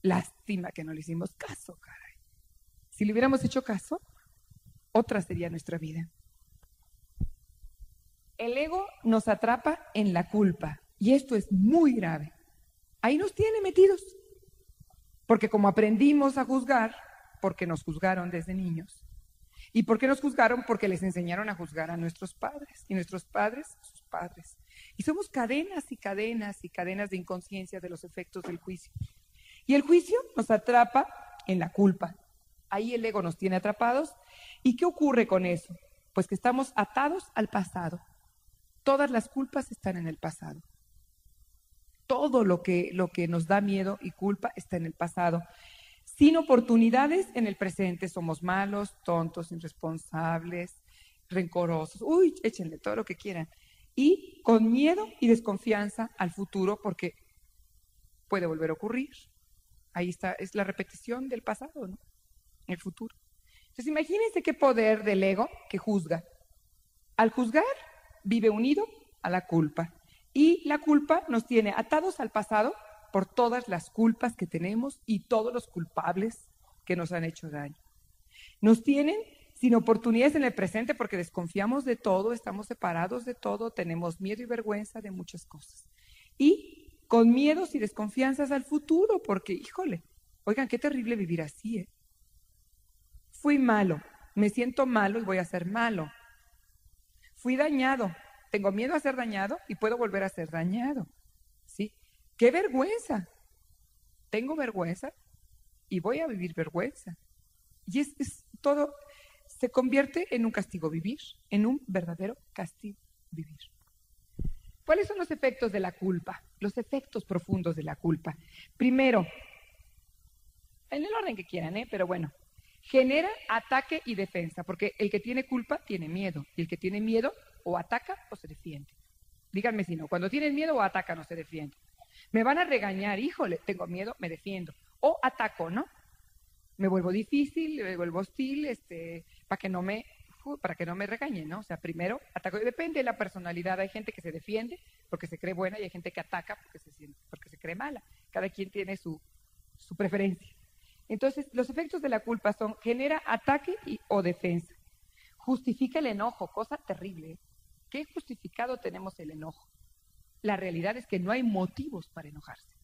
Lástima que no le hicimos caso, caray. Si le hubiéramos hecho caso, otra sería nuestra vida. El ego nos atrapa en la culpa y esto es muy grave. Ahí nos tiene metidos. Porque como aprendimos a juzgar, porque nos juzgaron desde niños. ¿Y por qué nos juzgaron? Porque les enseñaron a juzgar a nuestros padres y nuestros padres, sus padres. Y somos cadenas y cadenas y cadenas de inconsciencia de los efectos del juicio. Y el juicio nos atrapa en la culpa. Ahí el ego nos tiene atrapados. ¿Y qué ocurre con eso? Pues que estamos atados al pasado. Todas las culpas están en el pasado. Todo lo que nos da miedo y culpa está en el pasado. Sin oportunidades en el presente somos malos, tontos, irresponsables, rencorosos. Uy, échenle todo lo que quieran. Y con miedo y desconfianza al futuro porque puede volver a ocurrir. Ahí está, es la repetición del pasado, ¿no? El futuro. Entonces imagínense qué poder del ego que juzga. Al juzgar, vive unido a la culpa. Y la culpa nos tiene atados al pasado por todas las culpas que tenemos y todos los culpables que nos han hecho daño. Nos tienen sin oportunidades en el presente porque desconfiamos de todo, estamos separados de todo, tenemos miedo y vergüenza de muchas cosas. Y con miedos y desconfianzas al futuro porque, híjole, oigan, qué terrible vivir así, ¿eh? Fui malo, me siento malo y voy a ser malo. Fui dañado, tengo miedo a ser dañado y puedo volver a ser dañado. ¿Sí? ¡Qué vergüenza! Tengo vergüenza y voy a vivir vergüenza. Y es todo, se convierte en un castigo vivir, en un verdadero castigo vivir. ¿Cuáles son los efectos de la culpa? Los efectos profundos de la culpa. Primero, en el orden que quieran, pero bueno, genera ataque y defensa, porque el que tiene culpa tiene miedo, y el que tiene miedo o ataca o se defiende. Díganme si no, cuando tienen miedo o atacan o se defienden. Me van a regañar, híjole, tengo miedo, me defiendo. O ataco, ¿no? Me vuelvo difícil, me vuelvo hostil, para que no me regañen, ¿no? O sea, primero ataco. Depende de la personalidad. Hay gente que se defiende porque se cree buena y hay gente que ataca porque se cree mala. Cada quien tiene su preferencia. Entonces, los efectos de la culpa son, genera ataque o defensa. Justifica el enojo, cosa terrible. ¿Qué justificado tenemos el enojo? La realidad es que no hay motivos para enojarse.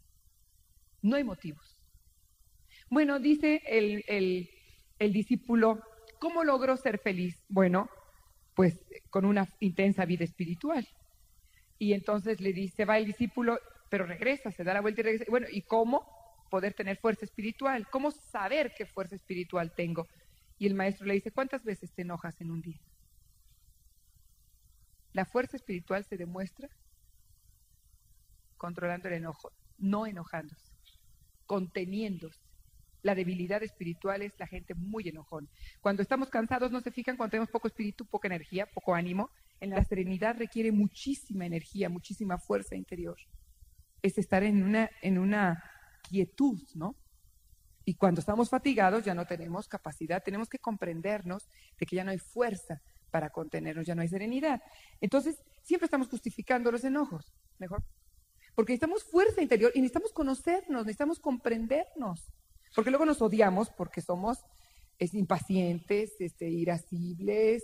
No hay motivos. Bueno, dice el discípulo, ¿cómo logro ser feliz? Bueno, pues con una intensa vida espiritual. Y entonces le dice, va el discípulo, pero regresa, se da la vuelta y regresa. Bueno, ¿y cómo poder tener fuerza espiritual? ¿Cómo saber qué fuerza espiritual tengo? Y el maestro le dice, ¿cuántas veces te enojas en un día? La fuerza espiritual se demuestra controlando el enojo, no enojándose, conteniéndose. La debilidad espiritual es la gente muy enojona. Cuando estamos cansados, ¿no se fijan? Cuando tenemos poco espíritu, poca energía, poco ánimo. En la serenidad requiere muchísima energía, muchísima fuerza interior. Es estar en una quietud, ¿no? Y cuando estamos fatigados ya no tenemos capacidad, tenemos que comprendernos de que ya no hay fuerza para contenernos, ya no hay serenidad. Entonces, siempre estamos justificando los enojos, mejor. Porque necesitamos fuerza interior y necesitamos conocernos, necesitamos comprendernos. Porque luego nos odiamos porque somos impacientes, irascibles,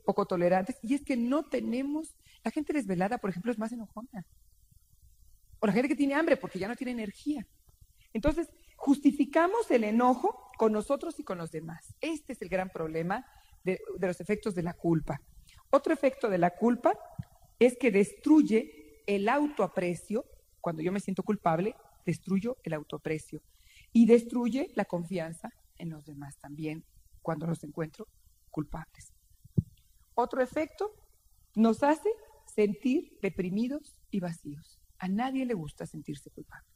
poco tolerantes. Y es que no tenemos, la gente desvelada, por ejemplo, es más enojona. O la gente que tiene hambre porque ya no tiene energía. Entonces, justificamos el enojo con nosotros y con los demás. Este es el gran problema de los efectos de la culpa. Otro efecto de la culpa es que destruye el autoaprecio. Cuando yo me siento culpable, destruyo el autoaprecio. Y destruye la confianza en los demás también cuando los encuentro culpables. Otro efecto, nos hace sentir deprimidos y vacíos. A nadie le gusta sentirse culpable.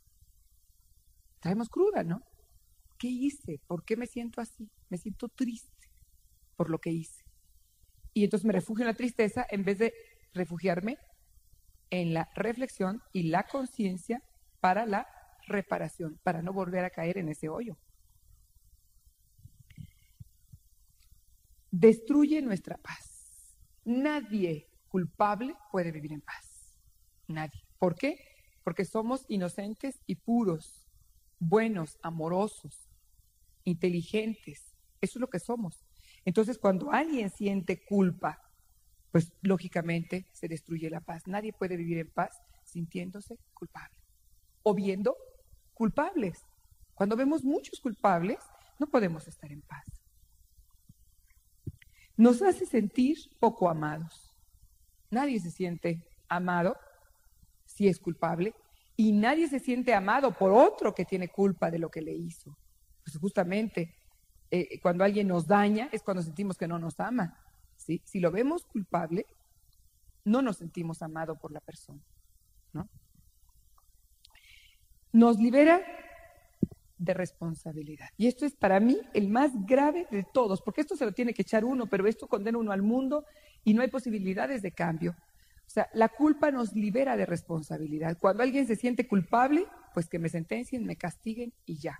Traemos cruda, ¿no? ¿Qué hice? ¿Por qué me siento así? Me siento triste por lo que hice. Y entonces me refugio en la tristeza en vez de refugiarme en la reflexión y la conciencia para la reparación, para no volver a caer en ese hoyo. Destruye nuestra paz. Nadie culpable puede vivir en paz. Nadie. ¿Por qué? Porque somos inocentes y puros. buenos, amorosos, inteligentes. Eso es lo que somos. Entonces, cuando alguien siente culpa, pues lógicamente se destruye la paz. Nadie puede vivir en paz sintiéndose culpable o viendo culpables. Cuando vemos muchos culpables, no podemos estar en paz. Nos hace sentir poco amados. Nadie se siente amado si es culpable y nadie se siente amado por otro que tiene culpa de lo que le hizo. Pues justamente cuando alguien nos daña es cuando sentimos que no nos ama. ¿Sí? Si lo vemos culpable, no nos sentimos amados por la persona, ¿no? Nos libera de responsabilidad. Y esto es para mí el más grave de todos, porque esto se lo tiene que echar uno, pero esto condena uno al mundo y no hay posibilidades de cambio. O sea, la culpa nos libera de responsabilidad. Cuando alguien se siente culpable, pues que me sentencien, me castiguen y ya.